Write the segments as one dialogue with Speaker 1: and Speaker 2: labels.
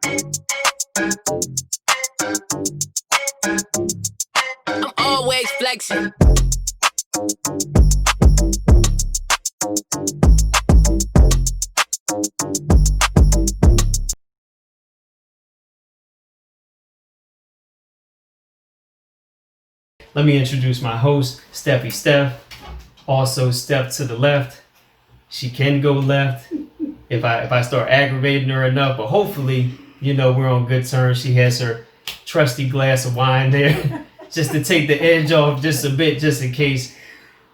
Speaker 1: I'm always flexing.
Speaker 2: Let me introduce my host, Steffi Steph. Also, Steph to the left. She can go left if I start aggravating her enough, but hopefully, we're on good terms. She has her trusty glass of wine there just to take the edge off just a bit, just in case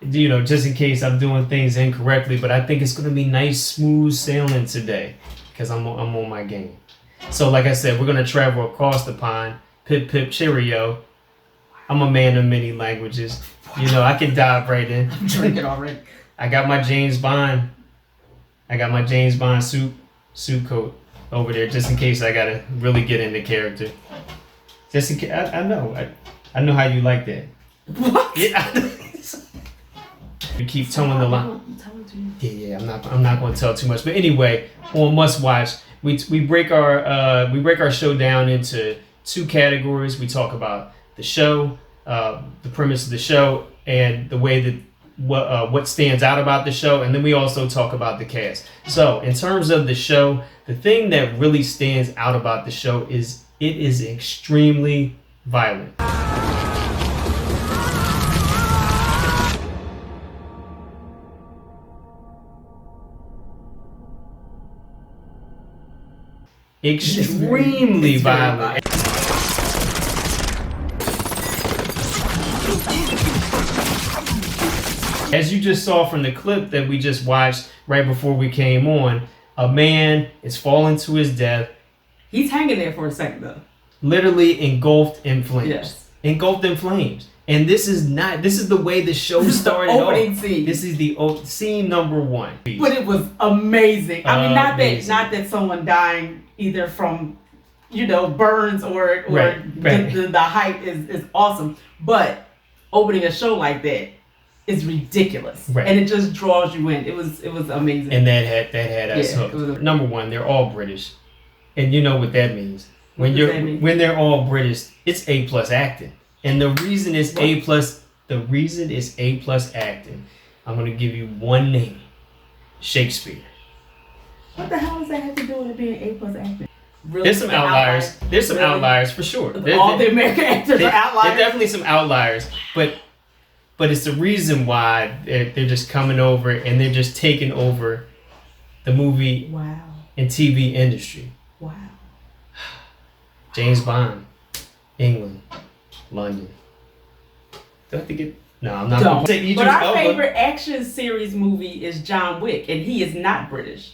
Speaker 2: I'm doing things incorrectly. But I think it's going to be nice, smooth sailing today because I'm on my game. So like I said, we're going to travel across the pond. Pip, pip, cheerio. I'm a man of many languages. I can dive right in.
Speaker 3: I'm drinking already.
Speaker 2: I got my James Bond suit coat over there just in case I gotta really get into character. Just in case, I know how you like that.
Speaker 3: What?
Speaker 2: Yeah. We keep towing the line. Yeah. I'm not going to tell too much. But anyway, on Must Watch, we break our show down into two categories. We talk about the show, the premise of the show, and the way that what stands out about the show, and then we also talk about the cast. So in terms of the show, the thing that really stands out about the show is it is extremely violent. Extremely violent. As you just saw from the clip that we just watched right before we came on, a man is falling to his death.
Speaker 3: He's hanging there for a second though.
Speaker 2: Literally engulfed in flames.
Speaker 3: Yes.
Speaker 2: Engulfed in flames. And this is the way the show started off.
Speaker 3: Opening scene.
Speaker 2: This is the scene number one.
Speaker 3: But it was amazing. I mean, not that someone dying either from, burns or
Speaker 2: Right.
Speaker 3: The height is awesome. But opening a show like that is ridiculous.
Speaker 2: Right.
Speaker 3: And it just draws you in. It was amazing.
Speaker 2: And that had us hooked. Number one, they're all British. And you know what that means. When they're all British, it's A+ acting. And the reason it's A+ acting, I'm gonna give you one name. Shakespeare.
Speaker 3: What the hell does that have to do with it being A+ acting? Really?
Speaker 2: There's some outliers. There's some outliers for sure.
Speaker 3: All the American actors are outliers.
Speaker 2: There's definitely some outliers, but it's the reason why they're just coming over and they're just taking over the movie and TV industry.
Speaker 3: Wow.
Speaker 2: James Bond, England, London. Do I have to get? No, I'm not going to say Idris
Speaker 3: But our
Speaker 2: Elba.
Speaker 3: favorite action series movie is John Wick, and he is not British.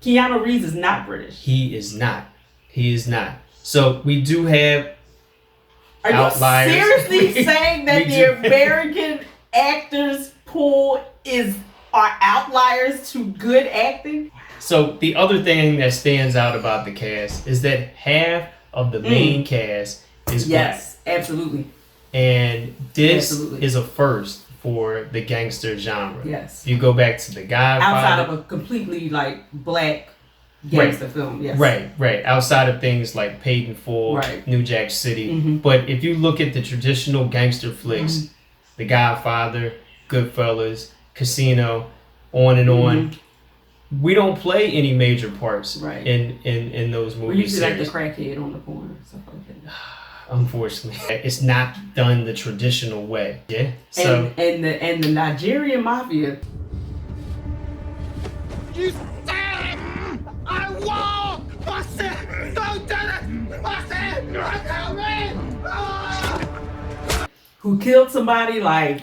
Speaker 3: Keanu Reeves is not British.
Speaker 2: He is not. So we do have outliers.
Speaker 3: Are you seriously saying that the American actors pool are outliers to good acting?
Speaker 2: So the other thing that stands out about the cast is that half of the main cast is black.
Speaker 3: Yes, absolutely.
Speaker 2: And this is a first for the gangster genre.
Speaker 3: Yes.
Speaker 2: You go back to The Godfather.
Speaker 3: Outside of a completely black gangster film, yes.
Speaker 2: Right. Outside of things like Paid in Full, New Jack City. Mm-hmm. But if you look at the traditional gangster flicks, The Godfather, Goodfellas, Casino, on and on, we don't play any major parts in those movies.
Speaker 3: We usually like the crackhead on the corner, stuff like that.
Speaker 2: Unfortunately, it's not done the traditional way. Yeah. So
Speaker 3: and the Nigerian mafia.
Speaker 4: You said I won't. I said don't do it. I said help me.
Speaker 3: Who killed somebody wow.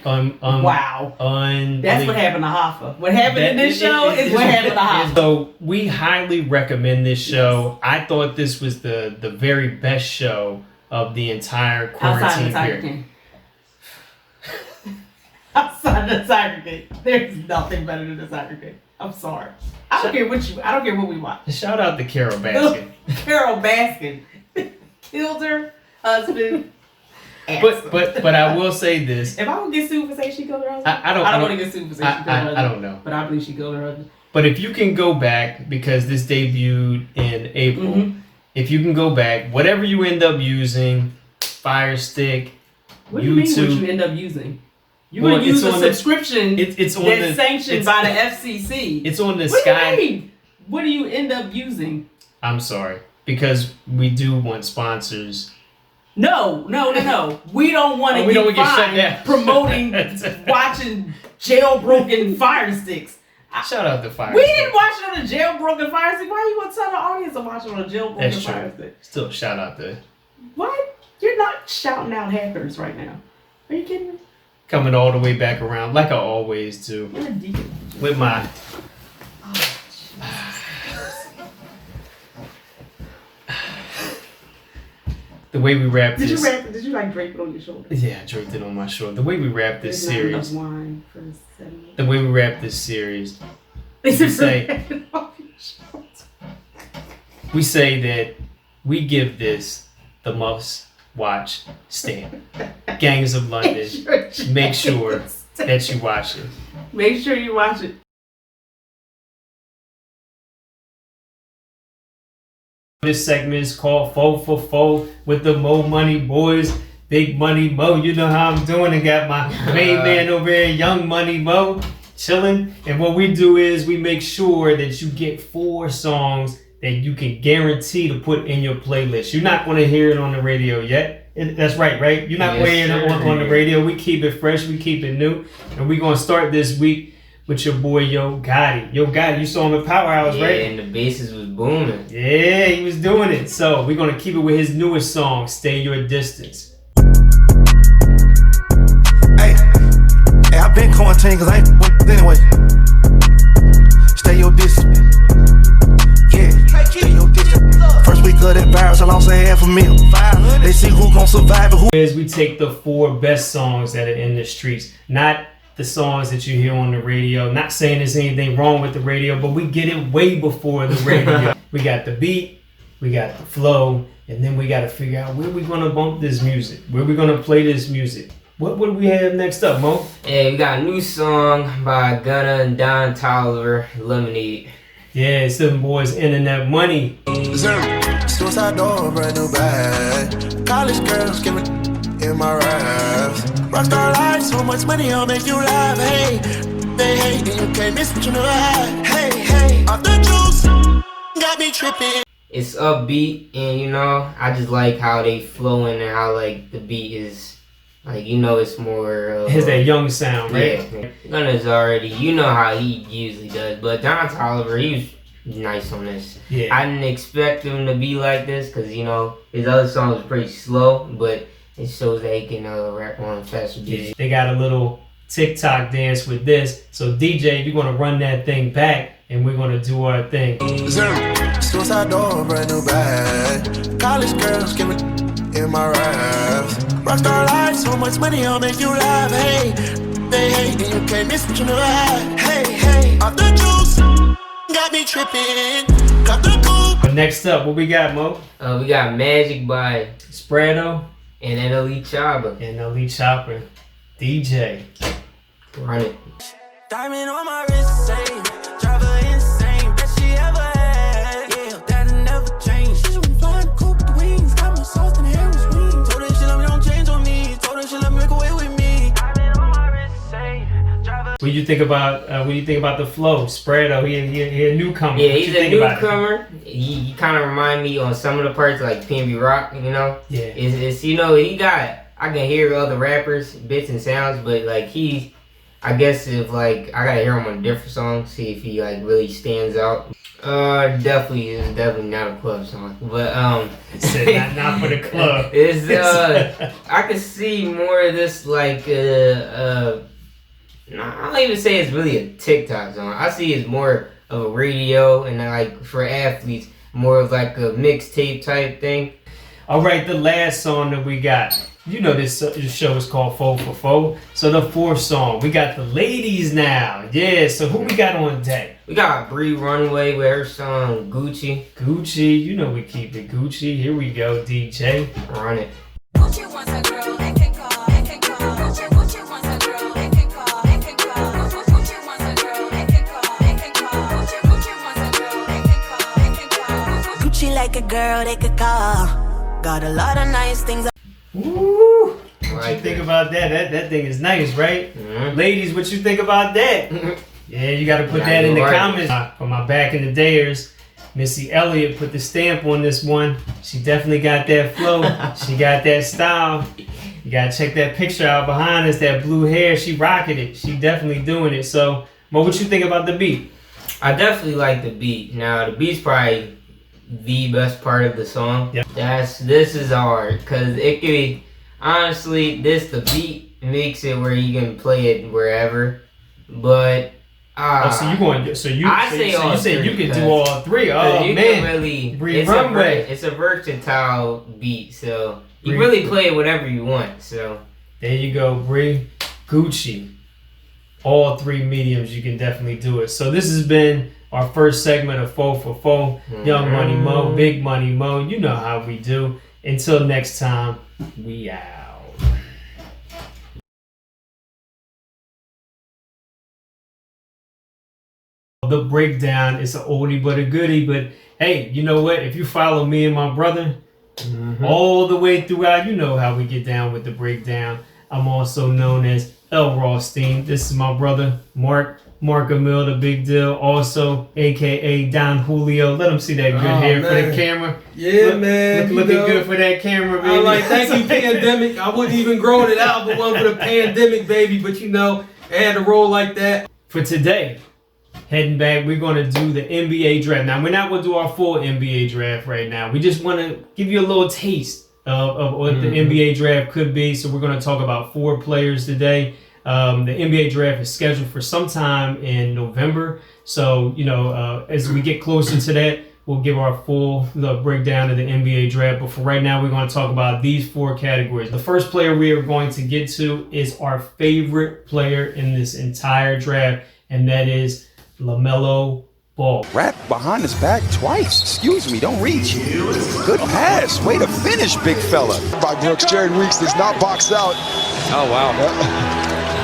Speaker 3: That's what happened to Hoffa. What happened in this show is what happened to Hoffa.
Speaker 2: So we highly recommend this show. Yes. I thought this was the very best show of the entire quarantine period.
Speaker 3: Outside of the Tiger King. There's nothing better than the Tiger King. I'm sorry. I don't care what we watch.
Speaker 2: Shout out to Carol Baskin.
Speaker 3: Carol Baskin killed her husband.
Speaker 2: But I will say this.
Speaker 3: If I would get sued for saying she killed her husband, I don't want to get sued for saying she killed her husband.
Speaker 2: I don't know.
Speaker 3: But I believe she killed her husband.
Speaker 2: But if you can go back, because this debuted in April, if you can go back, whatever you end up using, Fire Stick,
Speaker 3: What do you mean? What
Speaker 2: YouTube.
Speaker 3: you end up using? You're
Speaker 2: Well,
Speaker 3: gonna use
Speaker 2: it's
Speaker 3: a
Speaker 2: on the-
Speaker 3: subscription
Speaker 2: it's on
Speaker 3: that's
Speaker 2: the
Speaker 3: sanctioned
Speaker 2: it's-
Speaker 3: by the FCC.
Speaker 2: It's on the
Speaker 3: what
Speaker 2: Sky.
Speaker 3: do you mean? What do you end up using?
Speaker 2: I'm sorry, because we do want sponsors.
Speaker 3: No. We don't want to
Speaker 2: Oh, we don't
Speaker 3: get
Speaker 2: wanna get shut
Speaker 3: fined
Speaker 2: down.
Speaker 3: promoting watching jailbroken Fire Sticks.
Speaker 2: Shout out to Fire
Speaker 3: We
Speaker 2: Stick.
Speaker 3: didn't watch it on a jailbroken Fire Stick. Why you gonna tell the audience to watch it on a jailbroken
Speaker 2: That's
Speaker 3: Fire
Speaker 2: true.
Speaker 3: Stick?
Speaker 2: Still shout out to
Speaker 3: What? You're not shouting out hackers right now. Are you kidding me?
Speaker 2: coming all the way back around like I always do
Speaker 3: You're a deacon.
Speaker 2: with my. The way we wrap
Speaker 3: Did
Speaker 2: this.
Speaker 3: Did you like drape it on your shoulder?
Speaker 2: Yeah, I draped it on my shoulder. The way we wrap this
Speaker 3: There's not enough
Speaker 2: series.
Speaker 3: wine for 7.
Speaker 2: The way we wrap this series.
Speaker 3: Is
Speaker 2: We
Speaker 3: it
Speaker 2: say-
Speaker 3: wrapped off your shoulder?
Speaker 2: We say that we give this the must watch stamp. Gangs of London. Make sure that you watch it.
Speaker 3: Make sure you watch it.
Speaker 2: This segment is called 4 for 4 with the Mo Money Boys. Big Money Mo, you know how I'm doing. I got my main man over here, Young Money Mo, chilling. And what we do is we make sure that you get 4 songs that you can guarantee to put in your playlist. You're not going to hear it on the radio yet. That's right? You're not
Speaker 5: Yes,
Speaker 2: hearing it on the
Speaker 5: sir.
Speaker 2: radio. We keep it fresh. We keep it new. And we're going to start this week with your boy Yo Gotti. Yo Gotti, you saw him at Powerhouse,
Speaker 5: Yeah,
Speaker 2: right?
Speaker 5: and the bases was booming.
Speaker 2: Yeah, he was doing it. So we're gonna keep it with his newest song, Stay Your Distance.
Speaker 6: Hey, I've been quarantined cause I ain't anyway. Stay your distance. Yeah, stay your distance. First week of that virus, I lost $500,000. They see who gon' survive and who.
Speaker 2: Is we take the 4 best songs that are in the streets, not the songs that you hear on the radio. Not saying there's anything wrong with the radio, but we get it way before the radio. We got the beat, we got the flow, and then we got to figure out where we gonna bump this music, where we gonna play this music. What do we have next up, Mo?
Speaker 5: Yeah, we got a new song by Gunna and Don Toliver, Lemonade.
Speaker 2: Yeah, it's them boys Internet Money.
Speaker 6: Suicide door, brand new bag. College girls give it in my raps. Rockstar life, so much money, I'll make you laugh. Hey, hey, and you can't miss what you never had. Hey, off the juice, got me tripping.
Speaker 5: It's upbeat, and you know, I just like how they flowing and how like the beat is, like, you know, it's more.
Speaker 2: It has that young sound, right?
Speaker 5: Yeah, Gunna's already, you know how he usually does, but Don Toliver, he was nice on this.
Speaker 2: Yeah.
Speaker 5: I didn't expect him to be like this, cause you know his other songs was pretty slow, but it shows that he can rap on faster beats.
Speaker 2: Yeah, they got a little TikTok dance with this. So DJ, you're gonna run that thing back, and we're gonna do our thing.
Speaker 6: Suicide door, brand new bag. College girls give it in my raps. Rockstar life, so much money, I'll make you laugh. Hey, and you can't miss what you never had. Hey, off the juice, got me tripping. Got the coupe.
Speaker 2: But next up, what we got, Mo?
Speaker 5: We got Magic by
Speaker 2: Spreado
Speaker 5: and NLE Choppa.
Speaker 2: and Elite Chopper. DJ.
Speaker 5: Run it.
Speaker 7: Diamond on my wrist, say, drive her insane, best she ever had. Yeah, that'll never change. She been flying coupe with wings, got more sauce than Harris wings. Told her she love me, don't change on me. Told her she love me, make away with me. Diamond on my wrist, say, drive her.
Speaker 2: What do you think about the flow? Spreado, he a newcomer.
Speaker 5: Yeah,
Speaker 2: What
Speaker 5: he's
Speaker 2: you
Speaker 5: a
Speaker 2: think about it?
Speaker 5: newcomer. He kind of remind me on some of the parts like PNB Rock, you know?
Speaker 2: Yeah.
Speaker 5: It's you know, I can hear other rappers, bits and sounds, but like I guess if like, I gotta hear him on a different song, see if he like really stands out. Definitely not a club song, but
Speaker 2: Said not for the club.
Speaker 5: It's I could see more of this like I don't even say it's really a TikTok song. I see it's more of a radio and like for athletes, more of like a mixtape type thing.
Speaker 2: All right, the last song that we got. You know this show is called 4 for 4. So the 4th song, we got the ladies now. Yeah, so who we got on deck?
Speaker 5: We got Bree Runway with her song Gucci.
Speaker 2: Gucci, you know we keep it Gucci. Here we go, DJ.
Speaker 5: Run it.
Speaker 8: Gucci wants a girl and can call, and can call. Gucci wants a girl and can call, and can call. Gucci wants a girl and can call, and can call. Gucci wants a girl and can call, and can call.
Speaker 7: Gucci like like a girl they could call. Got a lot of nice things.
Speaker 2: Woo! What you
Speaker 5: Like
Speaker 2: think
Speaker 5: that.
Speaker 2: about that? That thing is nice, right?
Speaker 5: Mhm.
Speaker 2: Ladies, what you think about that? Yeah, you got to put
Speaker 5: Yeah,
Speaker 2: that in the
Speaker 5: you're right.
Speaker 2: comments. For my back in the dayers, Missy Elliott put the stamp on this one. She definitely got that flow. She got that style. You got to check that picture out behind us, that blue hair. She rocking it. She definitely doing it. So, Mo, what you think about the beat?
Speaker 5: I definitely like the beat. Now the beat's probably the best part of the song.
Speaker 2: Yep.
Speaker 5: This is hard because it could be honestly the beat makes it where you can play it wherever, but
Speaker 2: So you going? So you?
Speaker 5: I
Speaker 2: so
Speaker 5: say
Speaker 2: you, so
Speaker 5: all
Speaker 2: you said you
Speaker 5: three,
Speaker 2: can do
Speaker 5: 'cause-
Speaker 2: all three.
Speaker 5: Cause
Speaker 2: Oh
Speaker 5: you
Speaker 2: man,
Speaker 5: can really
Speaker 2: Bree
Speaker 5: it's
Speaker 2: Runway.
Speaker 5: it's a versatile beat, so you
Speaker 2: Bree-
Speaker 5: really play it whatever you want. So
Speaker 2: There you go, Bree. Gucci. All three mediums, you can definitely do it. So this has been our first segment of 4 for 4. Young Money Mo, Big Money Mo. You know how we do. Until next time, we out. The breakdown is an oldie but a goodie. But hey, you know what? If you follow me and my brother all the way throughout, you know how we get down with the breakdown. I'm also known as El Rothstein. This is my brother, Mark Emil, the big deal. Also, aka Don Julio. Let him see that good hair for the camera.
Speaker 9: Yeah, man. you
Speaker 2: Looking
Speaker 9: know,
Speaker 2: good for that camera, baby.
Speaker 9: I like, thank you, pandemic. I wouldn't even grown it out, but one for the pandemic, baby. But you know, I had to roll like that.
Speaker 2: For today, heading back, we're going to do the NBA draft. Now, we're not going to do our full NBA draft right now. We just want to give you a little taste of what the NBA draft could be. So we're going to talk about 4 players today. The NBA draft is scheduled for sometime in November. So, you know, as we get closer to that, we'll give our full breakdown of the NBA draft. But for right now, we're going to talk about these 4 categories. The first player we are going to get to is our favorite player in this entire draft, and that is LaMelo Ball.
Speaker 10: Wrapped behind his back twice. Excuse me, don't reach. Good pass. Way to finish, big fella.
Speaker 11: By Brooks. Jared Weeks does not box out.
Speaker 10: Oh, wow.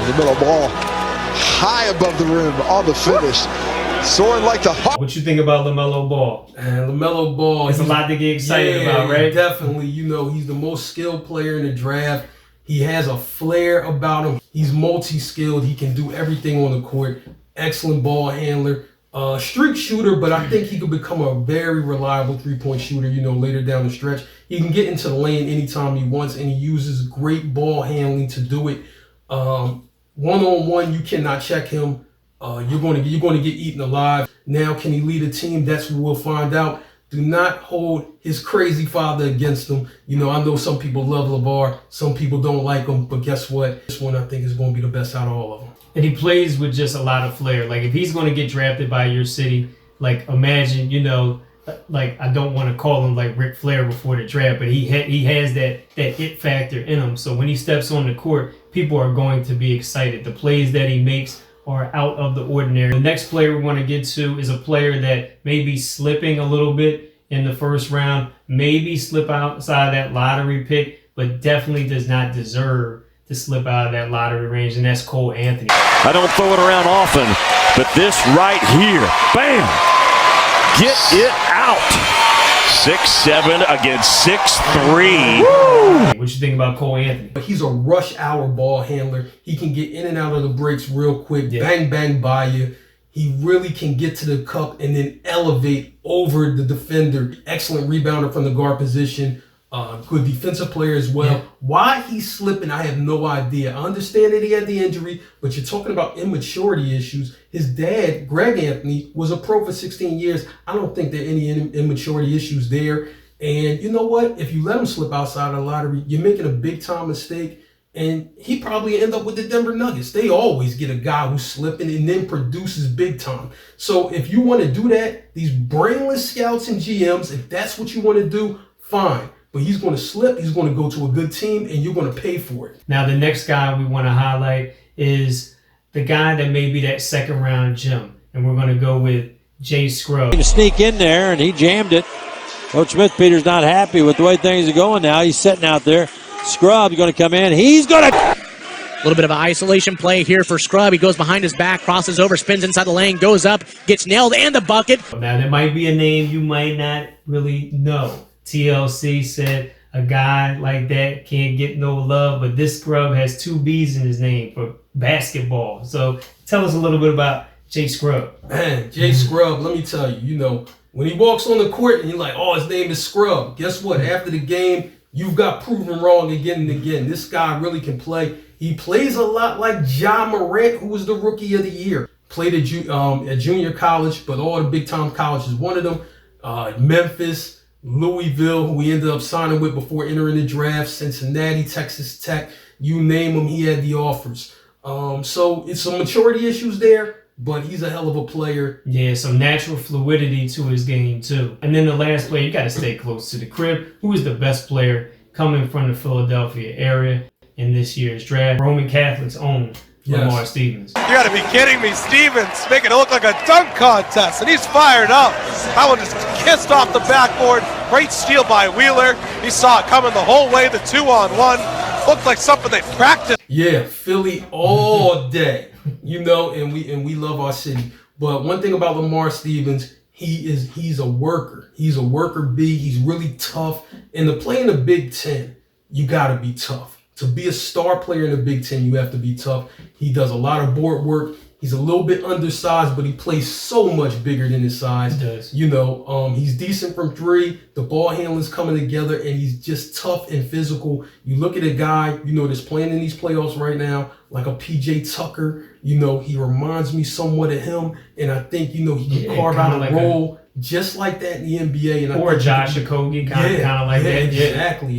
Speaker 11: The middle ball high above the rim on the finish. Soaring like the hawk.
Speaker 2: What you think about LaMelo Ball?
Speaker 9: And LaMelo Ball.
Speaker 2: It's a lot to get excited about, right?
Speaker 9: Definitely. You know, he's the most skilled player in the draft. He has a flair about him. He's multi-skilled. He can do everything on the court. Excellent ball handler. Streak shooter, but I think he could become a very reliable three-point shooter, you know, later down the stretch. He can get into the lane anytime he wants, and he uses great ball handling to do it. One-on-one, you cannot check him. You're going to get eaten alive. Now, can he lead a team? That's what we'll find out. Do not hold his crazy father against him. You know, I know some people love LeVar, some people don't like him, but guess what? This one I think is going to be the best out of all of them.
Speaker 2: And he plays with just a lot of flair. Like, if he's going to get drafted by your city, like, imagine, you know, like, I don't want to call him like Ric Flair before the draft, but he has that it factor in him. So when he steps on the court, people are going to be excited. The plays that he makes are out of the ordinary. The next player we want to get to is a player that may be slipping a little bit in the first round, maybe slip outside that lottery pick, but definitely does not deserve to slip out of that lottery range, and that's Cole Anthony.
Speaker 12: I don't throw it around often, but this right here, bam, get it out. 6'7" against 6'3".
Speaker 2: What you think about Cole Anthony?
Speaker 9: He's a rush hour ball handler. He can get in and out of the breaks real quick, bang, bang by you. He really can get to the cup and then elevate over the defender. Excellent rebounder from the guard position. Good defensive player as well. Yeah. Why he's slipping, I have no idea. I understand that he had the injury, but you're talking about immaturity issues. His dad, Greg Anthony, was a pro for 16 years. I don't think there are any immaturity issues there. And you know what? If you let him slip outside of the lottery, you're making a big time mistake. And he probably end up with the Denver Nuggets. They always get a guy who's slipping and then produces big time. So if you want to do that, these brainless scouts and GMs, if that's what you want to do, fine. But he's going to slip, he's going to go to a good team, and you're going to pay for it.
Speaker 2: Now, the next guy we want to highlight is the guy that may be that second round gem. And we're going to go with Jay Scruggs.
Speaker 13: To sneak in there, and he jammed it. Coach Smith-Peter's not happy with the way things are going now. He's sitting out there. Scruggs going to come in. He's going to
Speaker 14: little bit of an isolation play here for Scrub. He goes behind his back, crosses over, spins inside the lane, goes up, gets nailed, and the bucket.
Speaker 2: Now, there might be a name you might not really know. TLC said a guy like that can't get no love, but this Scrub has 2 B's in his name for basketball. So tell us a little bit about Jay Scrub.
Speaker 9: Man, Jay Scrub, let me tell you, when he walks on the court and you're like, oh, his name is Scrub. Guess what? After the game, you've got proven wrong again and again. This guy really can play. He plays a lot like Ja Morant, who was the Rookie of the Year. Played at junior college, but all the big-time colleges wanted him. Memphis, Louisville, who he ended up signing with before entering the draft, Cincinnati, Texas Tech, you name him, he had the offers. So it's some maturity issues there, but he's a hell of a player.
Speaker 2: Yeah, some natural fluidity to his game too. And then the last player, you got to stay close to the crib. Who is the best player coming from the Philadelphia area in this year's draft? Roman Catholic's own Lamar Stevens.
Speaker 15: You gotta be kidding me. Stevens making it look like a dunk contest, and he's fired up. That one just kissed off the backboard. Great steal by Wheeler. He saw it coming the whole way, the 2-on-1. Looked like something they practiced.
Speaker 9: Yeah, Philly all day, and we love our city. But one thing about Lamar Stevens, he's a worker. He's a worker bee. He's really tough. And to play in the Big Ten, you gotta be tough. To be a star player in the Big Ten, you have to be tough. He does a lot of board work. He's a little bit undersized, but he plays so much bigger than his size.
Speaker 2: He does.
Speaker 9: He's decent from 3. The ball handling's coming together, and he's just tough and physical. You look at a guy, that's playing in these playoffs right now, like a PJ Tucker. He reminds me somewhat of him, and I think, he can carve out a role just like that in the NBA. And
Speaker 2: or Josh Okogie, kind of like that.
Speaker 9: Exactly.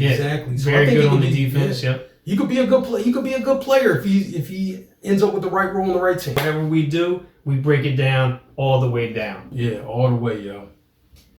Speaker 9: So
Speaker 2: Very
Speaker 9: I think
Speaker 2: good on the defense. Yep.
Speaker 9: He could be a good player. He could be a good player if he ends up with the right role on the right team.
Speaker 2: Whatever we do, we break it down all the way down.
Speaker 9: Yeah, all the way, yo.